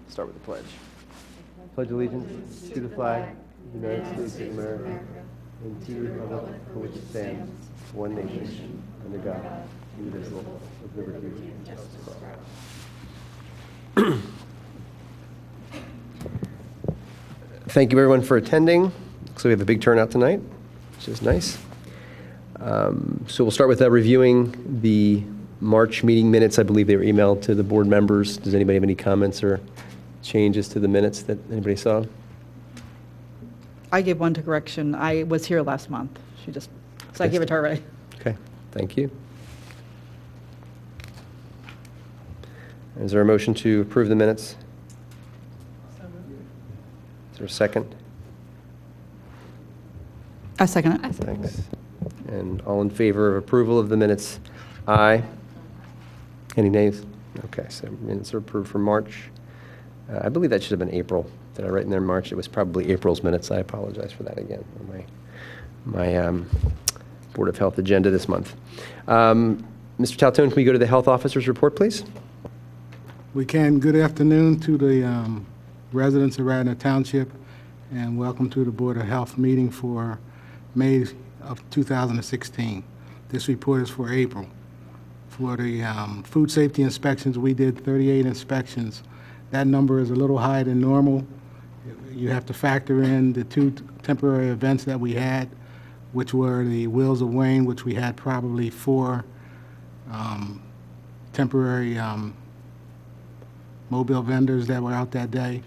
Start with the pledge. Pledge allegiance to the flag of the United States of America and to the republic for which it stands, one nation, under God, indivisible, with liberty and justice for all. Thank you, everyone, for attending. Looks like we have a big turnout tonight, which is nice. So we'll start with reviewing the March meeting minutes. I believe they were emailed to the board members. Does anybody have any comments or changes to the minutes that anybody saw? I gave one to correction. I was here last month. So I gave it to her already. Okay, thank you. Is there a motion to approve the minutes? Is there a second? I second it. Thanks. And all in favor of approval of the minutes? Aye. Any nays? Okay, so minutes are approved for March. I believe that should have been April. Did I write in there March? It was probably April's minutes. I apologize for that again on my Board of Health agenda this month. Mr. Taltone, can we go to the health officer's report, please? We can. Good afternoon to the residents of Radnor Township, and welcome to the Board of Health meeting for May of 2016. This report is for April. For the food safety inspections, we did 38 inspections. That number is a little higher than normal. You have to factor in the two temporary events that we had, which were the Wheels of Wayne, which we had probably 4 temporary mobile vendors that were out that day.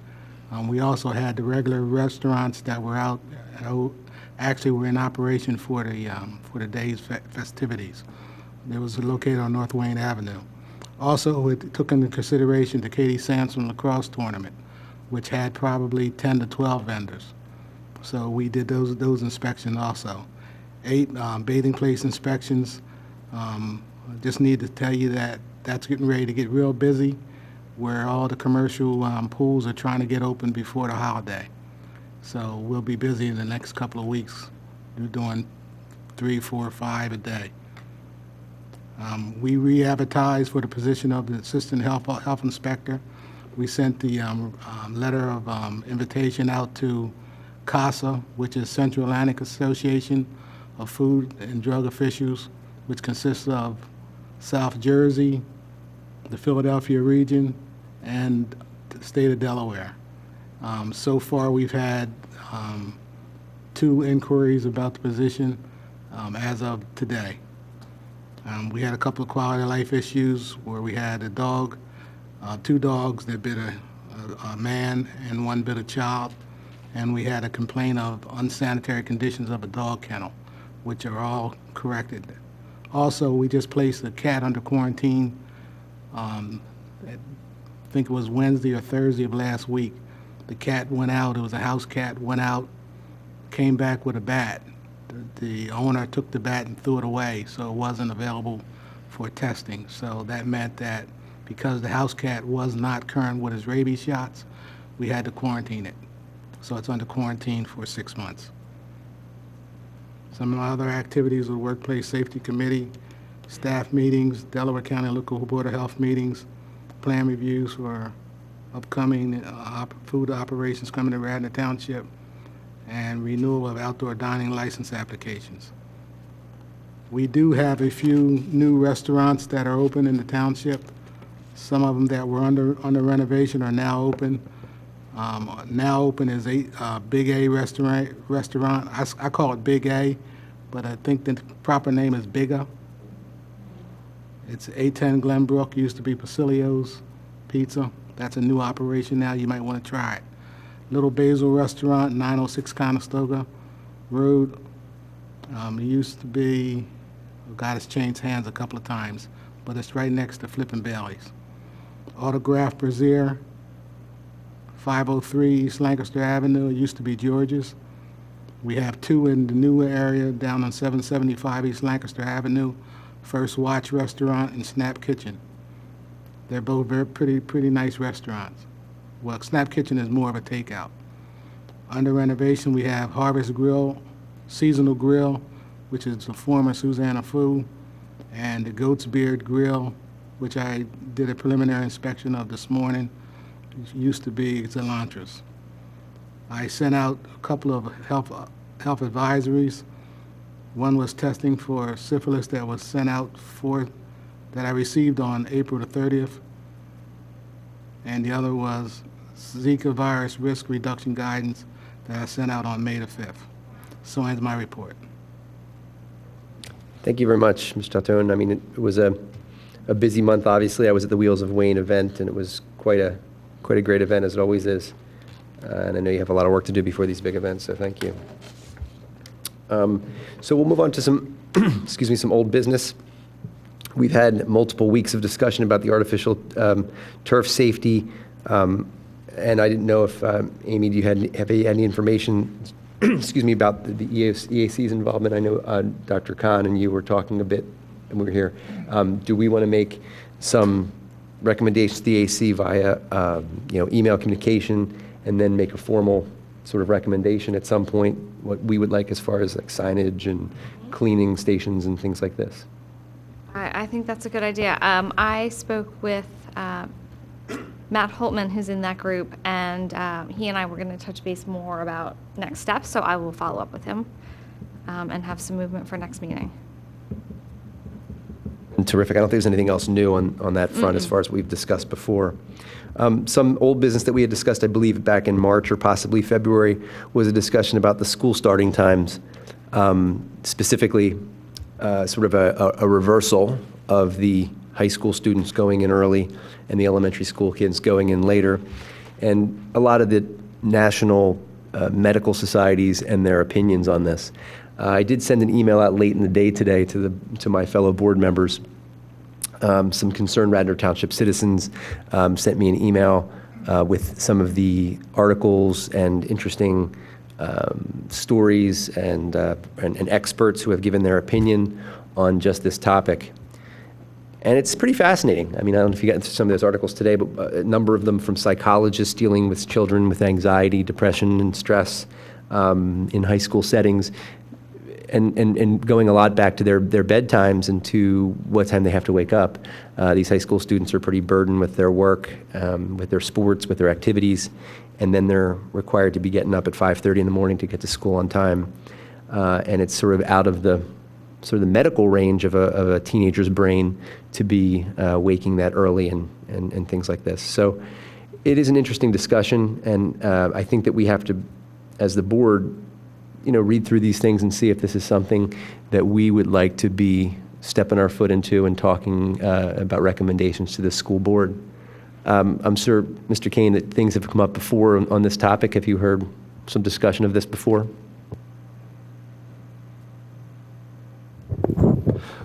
We also had the regular restaurants that were out, actually were in operation for the day's festivities. It was located on North Wayne Avenue. Also, it took into consideration the Katie Sampson lacrosse tournament, which had probably 10 to 12 vendors. So we did those inspections also. 8 bathing place inspections. Just need to tell you that that's getting ready to get real busy, where all the commercial pools are trying to get open before the holiday. So we'll be busy in the next couple of weeks. We're doing 3, 4, 5 a day. We re-advertised for the position of the Assistant Health Inspector. We sent the letter of invitation out to CASA, which is Central Atlantic Association of Food and Drug Officials, which consists of South Jersey, the Philadelphia region, and the state of Delaware. So far, we've had 2 inquiries about the position as of today. We had a couple of quality of life issues where we had a dog, 2 dogs that bit a man and 1 bit a child, and we had a complaint of unsanitary conditions of a dog kennel, which are all corrected. Also, we just placed a cat under quarantine. I think it was Wednesday or Thursday of last week. The cat went out. It was a house cat. Went out, came back with a bat. The owner took the bat and threw it away, so it wasn't available for testing. So that meant that because the house cat was not current with his rabies shots, we had to quarantine it. So it's under quarantine for 6 months. Some of my other activities with Workplace Safety Committee, staff meetings, Delaware County Local Board of Health meetings, plan reviews for upcoming food operations coming to Radnor Township, and renewal of outdoor dining license applications. We do have a few new restaurants that are open in the township. Some of them that were under renovation are now open. Now open is a Big A restaurant. I call it Big A, but I think the proper name is Bigga. It's 810 Glenbrook, used to be Pasilio's Pizza. That's a new operation now. You might want to try it. Little Basil Restaurant, 906 Conestoga Road. It used to be, oh God, it's changed hands a couple of times, but it's right next to Flippin' Bailey's. Autograph Brazier, 503 East Lancaster Avenue. It used to be George's. We have 2 in the new area down on 775 East Lancaster Avenue. First Watch Restaurant and Snap Kitchen. They're both pretty nice restaurants. Well, Snap Kitchen is more of a takeout. Under renovation, we have Harvest Grill, Seasonal Grill, which is the former Susanna Fu, and the Goat's Beard Grill which I did a preliminary inspection of this morning. It used to be Zelantras. I sent out a couple of health advisories. One was testing for syphilis that was sent out that I received on April the 30th. And the other was Zika virus risk reduction guidance that I sent out on May the 5th. So ends my report. Thank you very much, Mr. Tautone. I mean, it was a busy month, obviously. I was at the Wheels of Wayne event, and it was quite a great event, as it always is. And I know you have a lot of work to do before these big events, so thank you. So we'll move on to some, excuse me, some old business. We've had multiple weeks of discussion about the artificial turf safety, and I didn't know if, Amy, do you have any information, excuse me, about the EAC's involvement? I know Dr. Khan and you were talking a bit, and we were here. Do we want to make some recommendations to the AC via, email communication, and then make a formal sort of recommendation at some point, what we would like as far as like signage and cleaning stations and things like this? I think that's a good idea. I spoke with Matt Holtman, who's in that group, and he and I were going to touch base more about next steps, so I will follow up with him and have some movement for next meeting. Terrific. I don't think there's anything else new on that front as far as we've discussed before. Some old business that we had discussed, I believe, back in March or possibly February, was a discussion about the school starting times, specifically sort of a reversal of the high school students going in early and the elementary school kids going in later. And a lot of the national medical societies and their opinions on this. I did send an email out late in the day today to my fellow board members. Some concerned Radnor Township citizens sent me an email with some of the articles and interesting stories and experts who have given their opinion on just this topic. And it's pretty fascinating. I mean, I don't know if you got into some of those articles today, but a number of them from psychologists dealing with children with anxiety, depression, and stress in high school settings. And going a lot back to their bedtimes and to what time they have to wake up. These high school students are pretty burdened with their work, with their sports, with their activities, and then they're required to be getting up at 5:30 in the morning to get to school on time. And it's sort of out of the medical range of a teenager's brain to be waking that early and things like this. So it is an interesting discussion, and I think that we have to, as the board, read through these things and see if this is something that we would like to be stepping our foot into and talking about recommendations to the school board. I'm sure, Mr. Kane, that things have come up before on this topic. Have you heard some discussion of this before?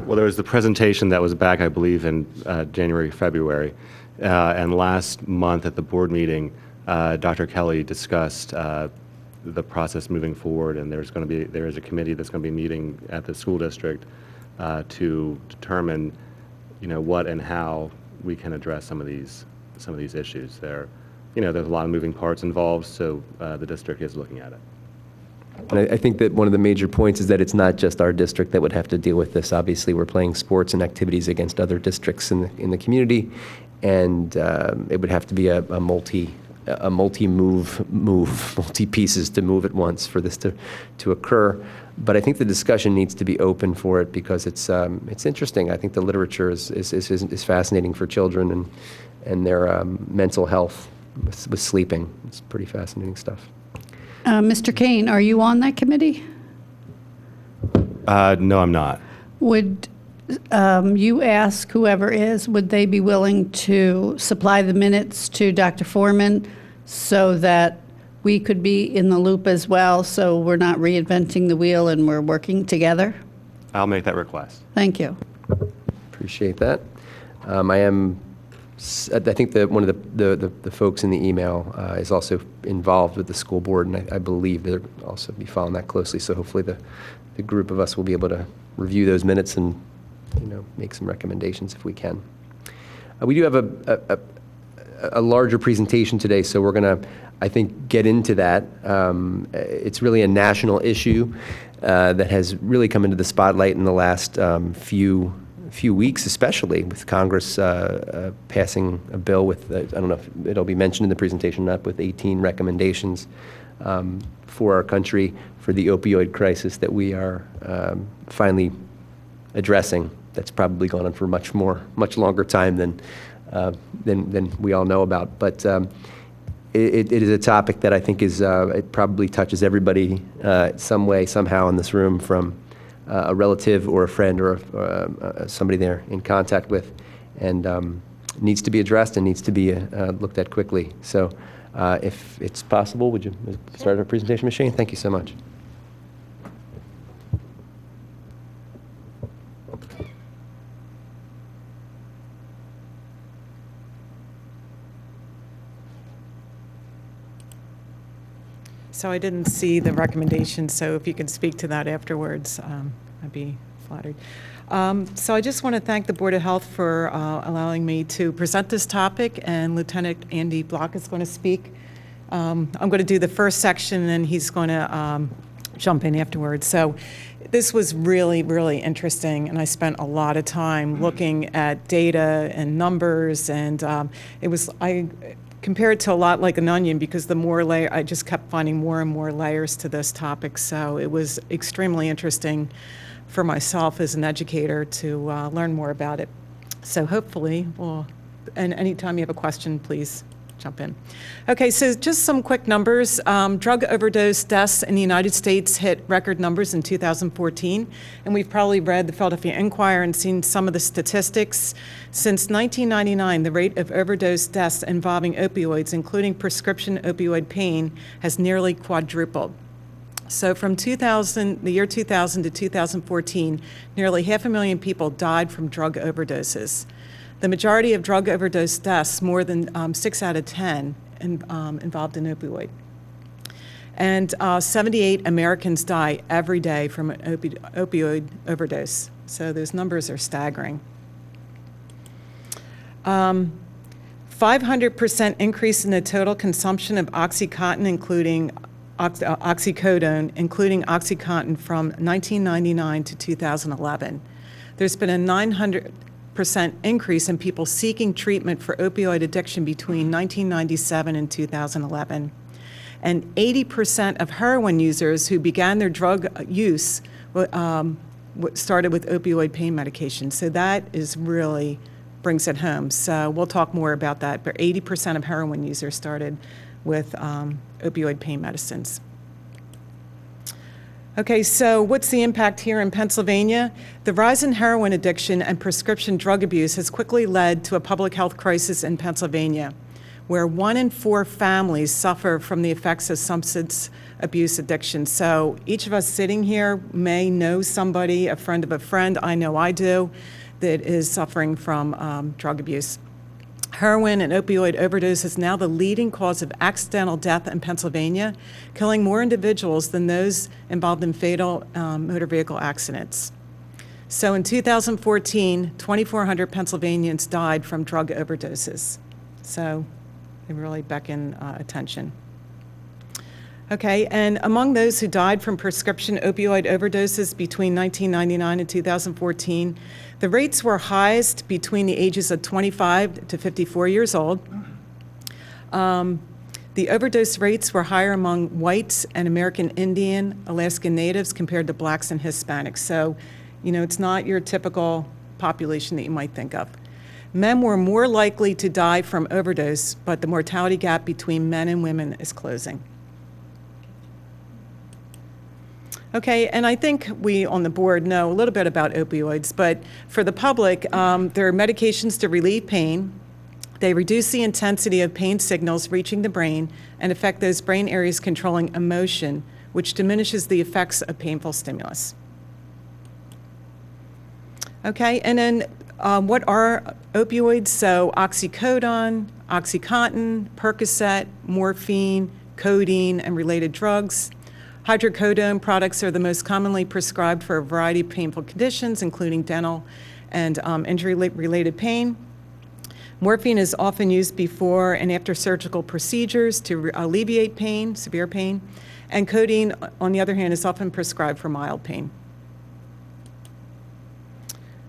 Well, there was the presentation that was back, I believe, in January, February. And last month at the board meeting, Dr. Kelly discussed the process moving forward, and there is a committee that's going to be meeting at the school district to determine, what and how we can address some of these issues. There's a lot of moving parts involved, so the district is looking at it. And I think that one of the major points is that it's not just our district that would have to deal with this. Obviously, we're playing sports and activities against other districts in the community, and it would have to be a multi-pieces to move at once for this to occur. But I think the discussion needs to be open for it because it's interesting. I think the literature is fascinating for children and their mental health with sleeping. It's pretty fascinating stuff. Mr. Kane, are you on that committee? No, I'm not. Would you ask whoever is, would they be willing to supply the minutes to Dr. Foreman so that we could be in the loop as well, so we're not reinventing the wheel and we're working together? I'll make that request. Thank you. Appreciate that. I think that one of the folks in the email is also involved with the school board, and I believe they'll also be following that closely. So hopefully the group of us will be able to review those minutes and make some recommendations if we can. We do have a larger presentation today, so we're going to, I think, get into that. It's really a national issue that has really come into the spotlight in the last few few weeks, especially with Congress passing a bill with, I don't know if it'll be mentioned in the presentation, up with 18 recommendations for our country for the opioid crisis that we are finally addressing. That's probably gone on for much longer time than we all know about. But it is a topic that I think is, it probably touches everybody some way, somehow in this room, from a relative or a friend or somebody they're in contact with, and needs to be addressed and needs to be looked at quickly. So if it's possible, would you start our presentation, Ms. Shane? Thank you so much. So I didn't see the recommendation, so if you could speak to that afterwards, I'd be flattered. So I just want to thank the Board of Health for allowing me to present this topic, and Lieutenant Andy Block is going to speak. I'm going to do the first section, and then he's going to jump in afterwards. So this was really, really interesting, and I spent a lot of time looking at data and numbers, and I compared it to a lot like an onion, because the more layer, I just kept finding more and more layers to this topic. So it was extremely interesting for myself as an educator to learn more about it. So hopefully, and anytime you have a question, please jump in. Okay, so just some quick numbers. Drug overdose deaths in the United States hit record numbers in 2014, and we've probably read the Philadelphia Inquirer and seen some of the statistics. Since 1999, the rate of overdose deaths involving opioids, including prescription opioid pain, has nearly quadrupled. So from the year 2000 to 2014, nearly 500,000 people died from drug overdoses. The majority of drug overdose deaths, more than 6 out of 10, involved an opioid. And 78 Americans die every day from an opioid overdose. So those numbers are staggering. 500% increase in the total consumption of OxyContin, including oxycodone, including OxyContin, from 1999 to 2011. There's been a 900% increase in people seeking treatment for opioid addiction between 1997 and 2011. And 80% of heroin users who began their drug use started with opioid pain medication. So that is really brings it home. So we'll talk more about that, but 80% of heroin users started with opioid pain medicines. Okay, so what's the impact here in Pennsylvania? The rise in heroin addiction and prescription drug abuse has quickly led to a public health crisis in Pennsylvania, where 1 in 4 families suffer from the effects of substance abuse addiction. So each of us sitting here may know somebody, a friend of a friend, I know I do, that is suffering from drug abuse. Heroin and opioid overdose is now the leading cause of accidental death in Pennsylvania, killing more individuals than those involved in fatal motor vehicle accidents. So in 2014, 2,400 Pennsylvanians died from drug overdoses. So they really beckon attention. Okay, and among those who died from prescription opioid overdoses between 1999 and 2014, the rates were highest between the ages of 25 to 54 years old. The overdose rates were higher among whites and American Indian, Alaskan Natives compared to blacks and Hispanics. So, you know, it's not your typical population that you might think of. Men were more likely to die from overdose, but the mortality gap between men and women is closing. Okay, and I think we on the board know a little bit about opioids, but for the public, there are medications to relieve pain. They reduce the intensity of pain signals reaching the brain and affect those brain areas controlling emotion, which diminishes the effects of painful stimulus. Okay, and then what are opioids? So oxycodone, OxyContin, Percocet, morphine, codeine, and related drugs. Hydrocodone products are the most commonly prescribed for a variety of painful conditions, including dental and injury-related pain. Morphine is often used before and after surgical procedures to alleviate pain, severe pain. And codeine, on the other hand, is often prescribed for mild pain.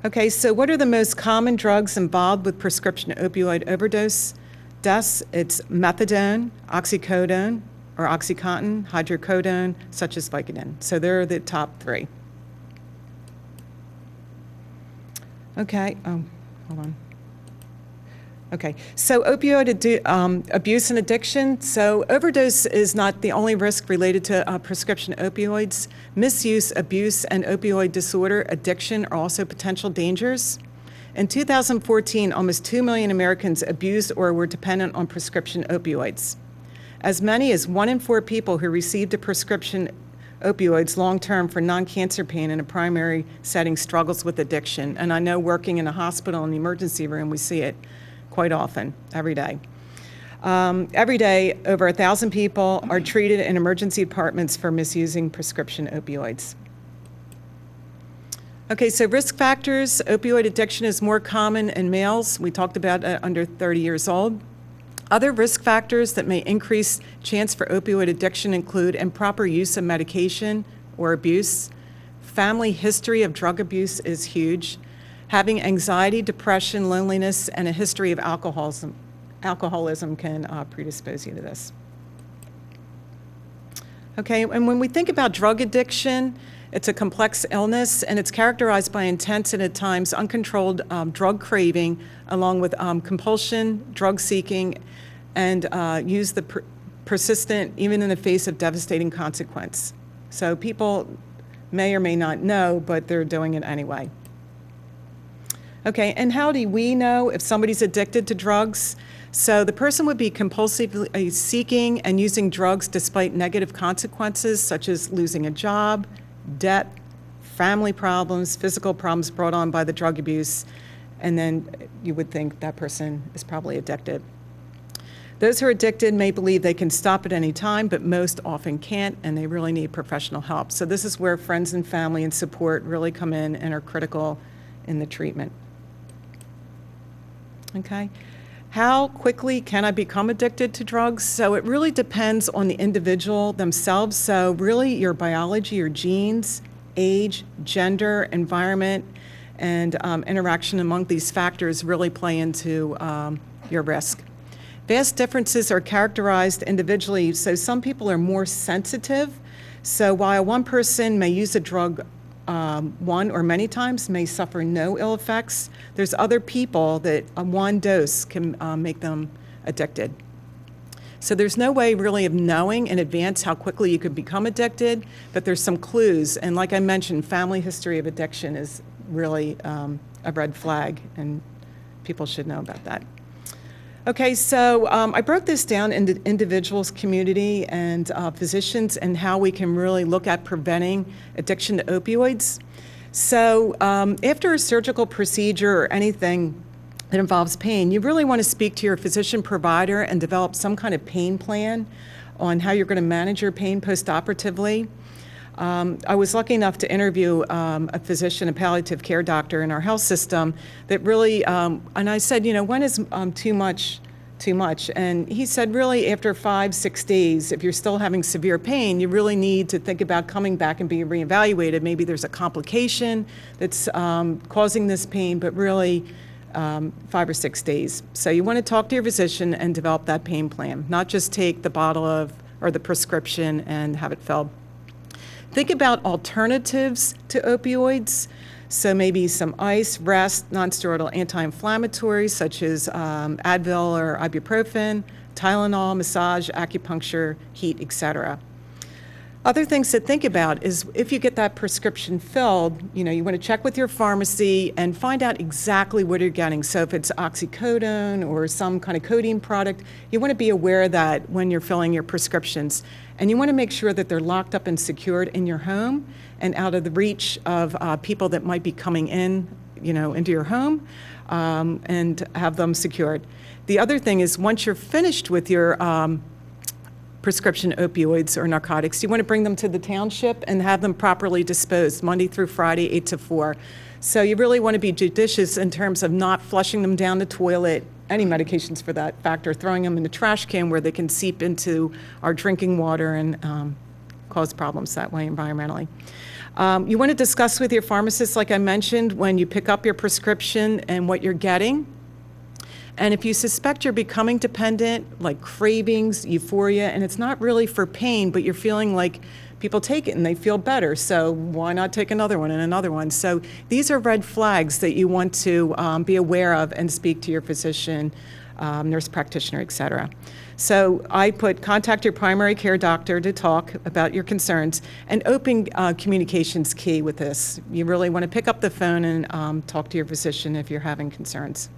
Okay, so what are the most common drugs involved with prescription opioid overdose deaths? It's methadone, oxycodone, or OxyContin, hydrocodone, such as Vicodin. So they're the top 3. Okay, hold on. Okay, so opioid abuse and addiction. So overdose is not the only risk related to prescription opioids. Misuse, abuse, and opioid disorder addiction are also potential dangers. In 2014, almost 2 million Americans abused or were dependent on prescription opioids. As many as 1 in 4 people who received a prescription opioids long-term for non-cancer pain in a primary setting struggles with addiction. And I know working in a hospital in the emergency room, we see it quite often, every day. Every day, over 1,000 people are treated in emergency departments for misusing prescription opioids. Okay, so risk factors. Opioid addiction is more common in males. We talked about under 30 years old. Other risk factors that may increase chance for opioid addiction include improper use of medication or abuse. Family history of drug abuse is huge. Having anxiety, depression, loneliness, and a history of alcoholism can predispose you to this. Okay, and when we think about drug addiction, it's a complex illness, and it's characterized by intense and at times uncontrolled drug craving, along with compulsion, drug seeking, and persistent, even in the face of devastating consequence. So people may or may not know, but they're doing it anyway. Okay, and how do we know if somebody's addicted to drugs? So the person would be compulsively seeking and using drugs despite negative consequences, such as losing a job, debt, family problems, physical problems brought on by the drug abuse, and then you would think that person is probably addicted. Those who are addicted may believe they can stop at any time, but most often can't, and they really need professional help. So this is where friends and family and support really come in and are critical in the treatment. Okay. How quickly can I become addicted to drugs? So it really depends on the individual themselves. So really your biology, your genes, age, gender, environment, and interaction among these factors really play into your risk. Vast differences are characterized individually. So some people are more sensitive. So while one person may use a drug one or many times, may suffer no ill effects, there's other people that one dose can make them addicted. So there's no way really of knowing in advance how quickly you could become addicted, but there's some clues. And like I mentioned, family history of addiction is really a red flag, and people should know about that. Okay, so I broke this down into individuals, community, and physicians, and how we can really look at preventing addiction to opioids. So after a surgical procedure or anything that involves pain, you really want to speak to your physician provider and develop some kind of pain plan on how you're going to manage your pain postoperatively. I was lucky enough to interview a physician, a palliative care doctor in our health system that really, and I said, you know, when is too much? And he said, really, after 5-6 days, if you're still having severe pain, you really need to think about coming back and being reevaluated. Maybe there's a complication that's causing this pain, but really 5 or 6 days. So you want to talk to your physician and develop that pain plan, not just take the bottle of, or the prescription and have it filled. Think about alternatives to opioids. So maybe some ice, rest, nonsteroidal anti-inflammatories such as Advil or ibuprofen, Tylenol, massage, acupuncture, heat, etc. Other things to think about is if you get that prescription filled, you know, you want to check with your pharmacy and find out exactly what you're getting. So if it's oxycodone or some kind of codeine product, you want to be aware of that when you're filling your prescriptions. And you want to make sure that they're locked up and secured in your home and out of the reach of people that might be coming in, you know, into your home, and have them secured. The other thing is once you're finished with your prescription opioids or narcotics, you want to bring them to the township and have them properly disposed Monday through Friday, 8 to 4. So you really want to be judicious in terms of not flushing them down the toilet, any medications for that factor, throwing them in the trash can where they can seep into our drinking water and cause problems that way environmentally. You want to discuss with your pharmacist, like I mentioned, when you pick up your prescription and what you're getting. And if you suspect you're becoming dependent, like cravings, euphoria, and it's not really for pain, but you're feeling like people take it and they feel better, so why not take another one and another one? So these are red flags that you want to be aware of and speak to your physician, nurse practitioner, et cetera. So I put contact your primary care doctor to talk about your concerns, and open communication's key with this. You really want to pick up the phone and talk to your physician if you're having concerns.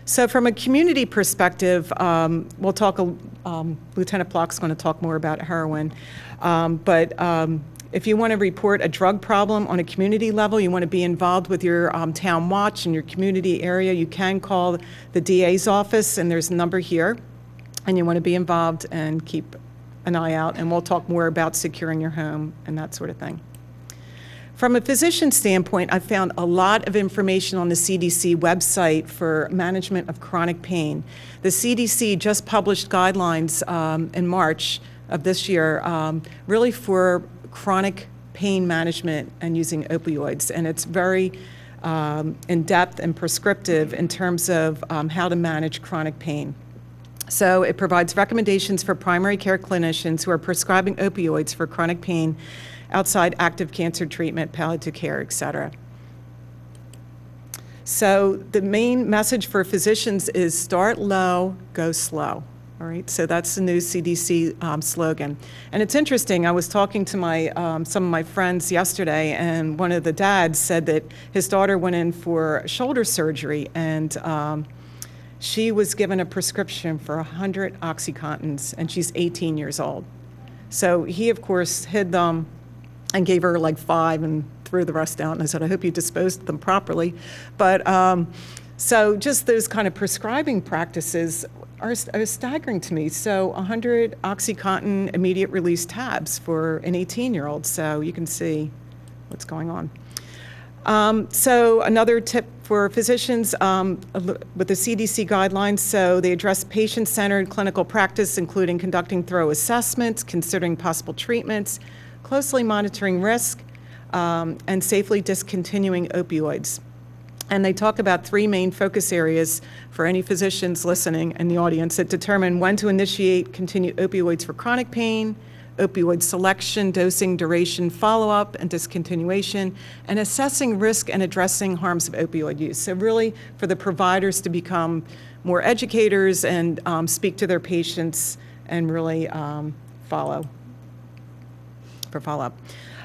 So from a community perspective, we'll talk, Lieutenant Block's going to talk more about heroin, but if you want to report a drug problem on a community level, you want to be involved with your town watch in your community area, you can call the DA's office, and there's a number here, and you want to be involved and keep an eye out, and we'll talk more about securing your home and that sort of thing. From a physician standpoint, I found a lot of information on the CDC website for management of chronic pain. The CDC just published guidelines in March of this year, really for chronic pain management and using opioids, and it's very in-depth and prescriptive in terms of how to manage chronic pain. So it provides recommendations for primary care clinicians who are prescribing opioids for chronic pain outside active cancer treatment, palliative care, et cetera. So the main message for physicians is start low, go slow. All right, so that's the new CDC slogan. And it's interesting, I was talking to some of my friends yesterday, and one of the dads said that his daughter went in for shoulder surgery, and she was given a prescription for 100 OxyContins, and she's 18 years old. So he, of course, hid them and gave her like 5 and threw the rest out. And I said, I hope you disposed of them properly. But so just those kind of prescribing practices are staggering to me. So 100 OxyContin immediate release tabs for an 18-year-old. So you can see what's going on. So another tip for physicians with the CDC guidelines, so they address patient-centered clinical practice, including conducting thorough assessments, considering possible treatments, closely monitoring risk, and safely discontinuing opioids. And they talk about 3 main focus areas for any physicians listening in the audience that determine when to initiate, continue opioids for chronic pain, opioid selection, dosing, duration, follow-up, and discontinuation, and assessing risk and addressing harms of opioid use. So really for the providers to become more educators and speak to their patients and really follow for follow-up.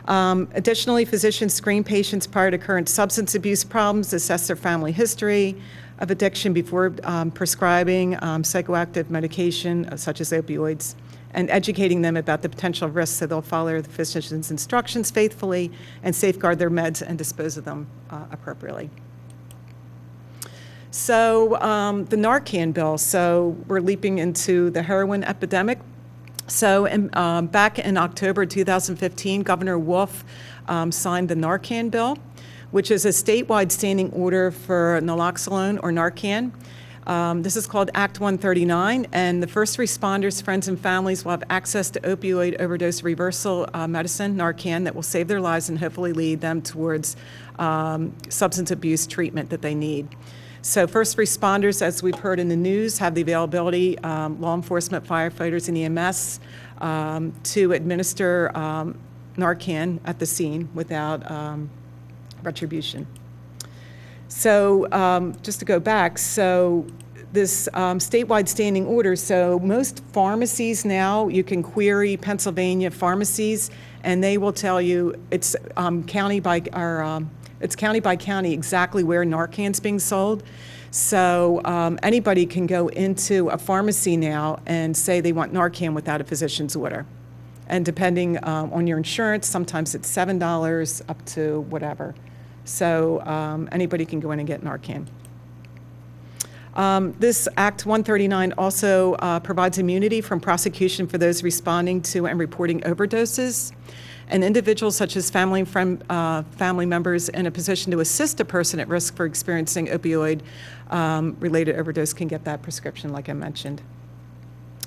Additionally, physicians screen patients prior to current substance abuse problems, assess their family history of addiction before prescribing psychoactive medication such as opioids, and educating them about the potential risks so they'll follow the physician's instructions faithfully and safeguard their meds and dispose of them appropriately. So the Narcan bill, so we're leaping into the heroin epidemic. So back in October 2015, Governor Wolf signed the Narcan bill, which is a statewide standing order for naloxone or Narcan. This is called Act 139, and the first responders, friends, and families will have access to opioid overdose reversal medicine, Narcan, that will save their lives and hopefully lead them towards substance abuse treatment that they need. So first responders, as we've heard in the news, have the availability, law enforcement, firefighters, and EMS, to administer Narcan at the scene without retribution. So just to go back, so this statewide standing order, so most pharmacies now, you can query Pennsylvania pharmacies, and they will tell you it's county by county exactly where Narcan's being sold. So anybody can go into a pharmacy now and say they want Narcan without a physician's order. And depending on your insurance, sometimes it's $7 up to whatever. So anybody can go in and get Narcan. This Act 139 also provides immunity from prosecution for those responding to and reporting overdoses. And individuals such as family members in a position to assist a person at risk for experiencing opioid-related overdose can get that prescription, like I mentioned.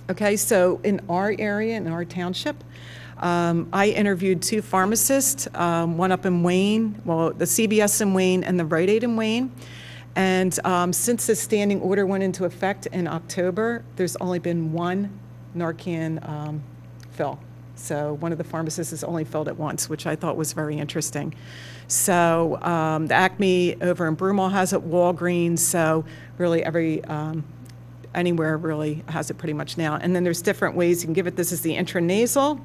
Okay, so in our area, in our township, I interviewed 2 pharmacists, one up in Wayne, well, the CVS in Wayne and the Rite Aid in Wayne. And since the standing order went into effect in October, there's only been 1 Narcan fill. So one of the pharmacists has only filled it once, which I thought was very interesting. So the Acme over in Broomall has it, Walgreens, so really anywhere really has it pretty much now. And then there's different ways you can give it. This is the intranasal,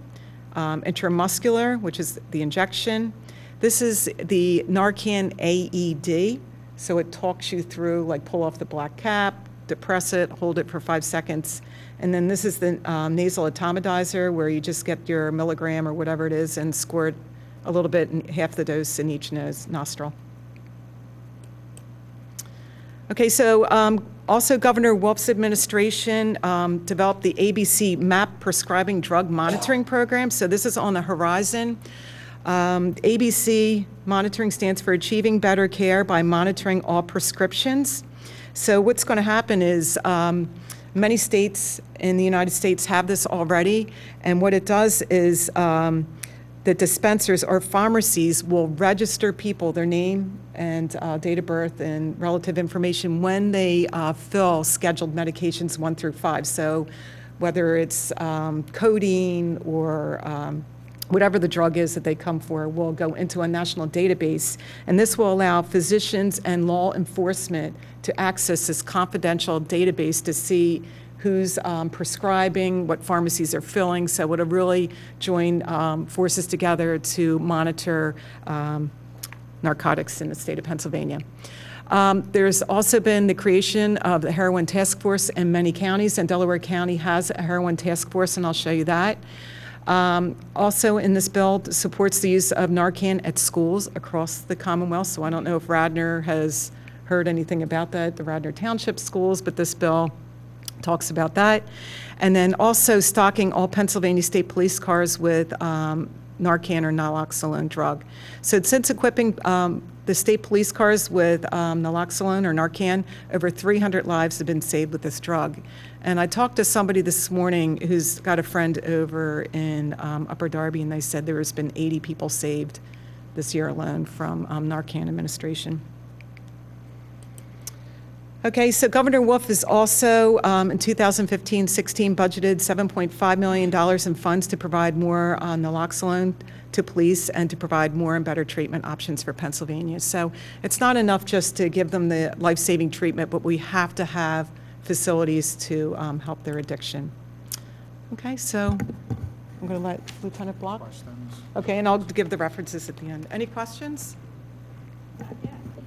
intramuscular, which is the injection. This is the Narcan AED, so it talks you through, like pull off the black cap, depress it, hold it for 5 seconds. And then this is the nasal atomizer, where you just get your milligram or whatever it is and squirt a little bit, and half the dose in each nostril. Okay, so also Governor Wolf's administration developed the ABC MAP prescribing drug monitoring program. So this is on the horizon. ABC monitoring stands for Achieving Better Care by Monitoring All Prescriptions. So what's going to happen is many states in the United States have this already, and what it does is the dispensers or pharmacies will register people, their name and date of birth and relative information when they fill scheduled medications 1 through 5. So whether it's codeine or whatever the drug is that they come for, will go into a national database. And this will allow physicians and law enforcement to access this confidential database to see who's prescribing, what pharmacies are filling. So it'll really join forces together to monitor narcotics in the state of Pennsylvania. There's also been the creation of the heroin task force in many counties, and Delaware County has a heroin task force, and I'll show you that. Also in this bill supports the use of Narcan at schools across the Commonwealth. So I don't know if Radnor has heard anything about that, the Radnor Township schools, but this bill talks about that. And then also stocking all Pennsylvania State Police cars with Narcan or naloxone drug. So since equipping the state police cars with naloxone or Narcan, over 300 lives have been saved with this drug. And I talked to somebody this morning who's got a friend over in Upper Darby, and they said there has been 80 people saved this year alone from Narcan administration. Okay, so Governor Wolf is also, in 2015-16, budgeted $7.5 million in funds to provide more naloxone to police and to provide more and better treatment options for Pennsylvania. So it's not enough just to give them the life-saving treatment, but we have to have facilities to help their addiction. Okay, so I'm going to let Lieutenant Block. Okay, and I'll give the references at the end. Any questions?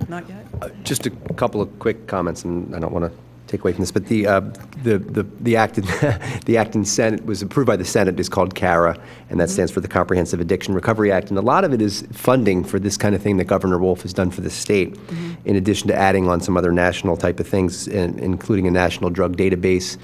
Not yet? Just a couple of quick comments, and I don't want to take away from this, but the act in, the act in Senate was approved by the Senate is called CARA, and that stands for the Comprehensive Addiction Recovery Act, and a lot of it is funding for this kind of thing that Governor Wolf has done for the state, in addition to adding on some other national type of things, including a national drug database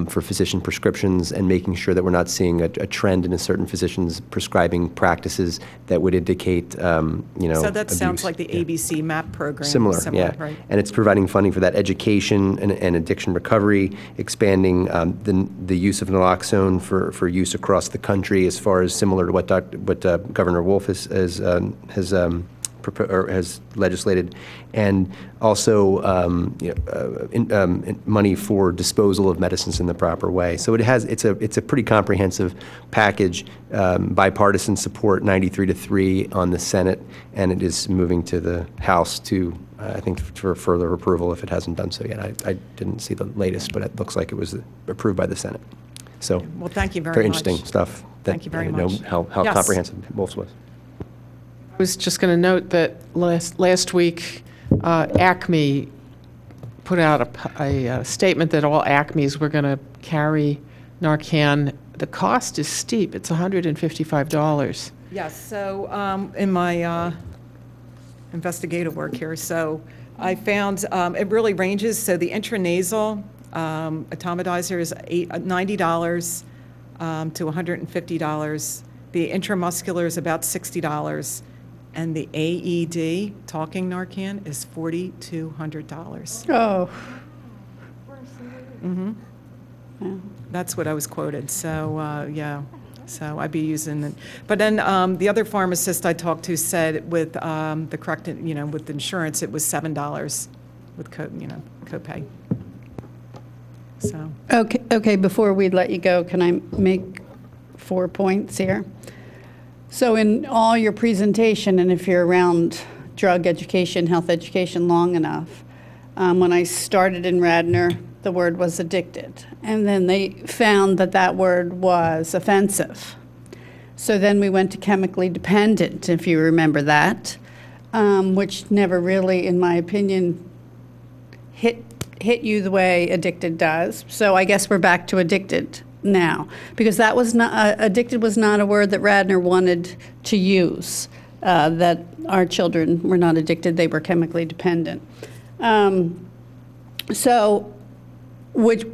for physician prescriptions, and making sure that we're not seeing a trend in a certain physician's prescribing practices that would indicate, you know, So that sounds abuse. like the ABC MAP program. Similar, yeah. Right. And it's providing funding for that education and addiction recovery, expanding the use of naloxone for use across the country, as far as similar to what Governor Wolf has legislated, and also money for disposal of medicines in the proper way. So it's a pretty comprehensive package, bipartisan support, 93-3 on the Senate, and it is moving to the House to, I think, for further approval if it hasn't done so yet. I didn't see the latest, but it looks like it was approved by the Senate. So, Well, thank you very very much. interesting stuff. Thank you very I didn't much. know how Yes. comprehensive Wolf's was. I was just going to note that last week, Acme put out a statement that all Acmes were going to carry Narcan. The cost is steep. It's $155. Yes, so in my investigative work here, so I found it really ranges. So the intranasal atomizer is $90 to $150. The intramuscular is about $60. And the AED, talking Narcan, is $4,200. Oh, That's what I was quoted, so, yeah. So I'd be using it. But then the other pharmacist I talked to said with the correct, with insurance, it was $7 with copay. So, Okay, before we let you go, can I make 4 points here? So in all your presentation, and if you're around drug education, health education long enough, when I started in Radnor, the word was addicted. And then they found that that word was offensive. So then we went to chemically dependent, if you remember that, which never really, in my opinion, hit you the way addicted does. So I guess we're back to addicted now, because that was not, addicted was not a word that Radnor wanted to use, that our children were not addicted, they were chemically dependent. So, which,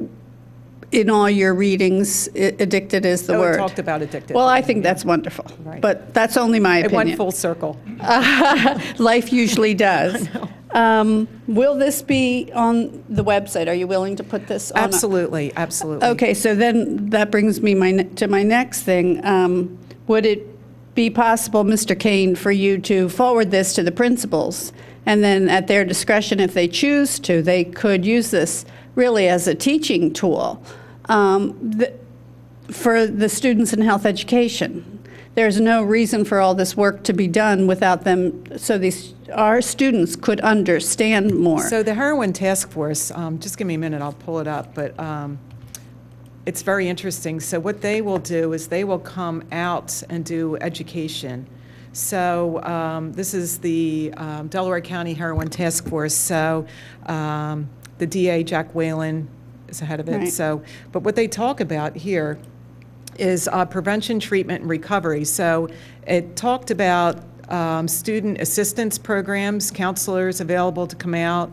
in all your readings, addicted is the word. it talked about addicted. Well, I think that's wonderful, Right. but that's only my It opinion. went full circle. Life usually does. Will this be on the website? Are you willing to put this on? Absolutely, absolutely. Okay, so then that brings me to my next thing. Would it be possible, Mr. Kane, for you to forward this to the principals? And then at their discretion, if they choose to, they could use this really as a teaching tool for the students in health education. There's no reason for all this work to be done without them, so our students could understand more. So the heroin task force, just give me a minute, I'll pull it up, but it's very interesting. So what they will do is they will come out and do education. So this is the Delaware County Heroin Task Force. So the DA, Jack Whalen, is ahead of it. Right. So, but what they talk about here is prevention, treatment, and recovery. So it talked about student assistance programs, counselors available to come out.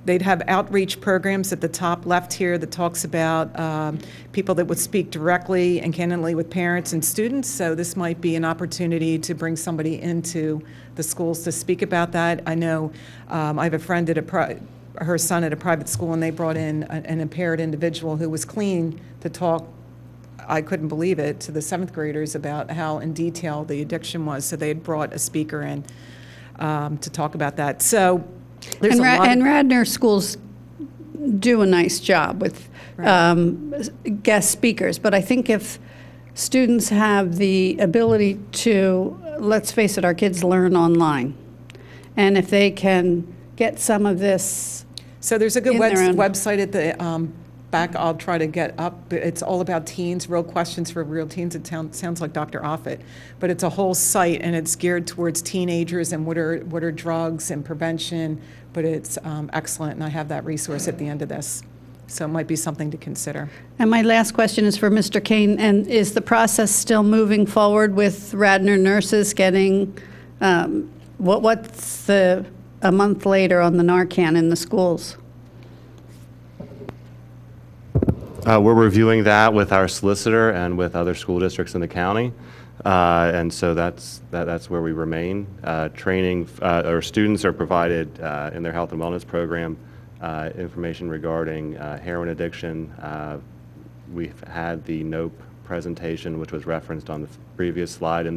They'd have outreach programs at the top left here that talks about people that would speak directly and candidly with parents and students. So this might be an opportunity to bring somebody into the schools to speak about that. I know I have a friend at her son at a private school, and they brought in an impaired individual who was clean to talk, I couldn't believe it, to the 7th graders about how in detail the addiction was. So they had brought a speaker in to talk about that. So there's And Radnor schools do a nice job with guest speakers, but I think if students have the ability to, let's face it, our kids learn online, and if they can get some of this. So there's a good in their own- website at the back I'll try to get up. It's all about teens, real questions for real teens. It sounds like Dr. Offit, but it's a whole site, and it's geared towards teenagers and what are drugs and prevention, but it's excellent, and I have that resource at the end of this. So it might be something to consider. And my last question is for Mr. Kane, and is the process still moving forward with Radnor nurses getting, what's a month later on the Narcan in the schools? We're reviewing that with our solicitor and with other school districts in the county. And so that's where we remain. Training, or students are provided in their health and wellness program information regarding heroin addiction. We've had the NOPE presentation, which was referenced on the previous slide in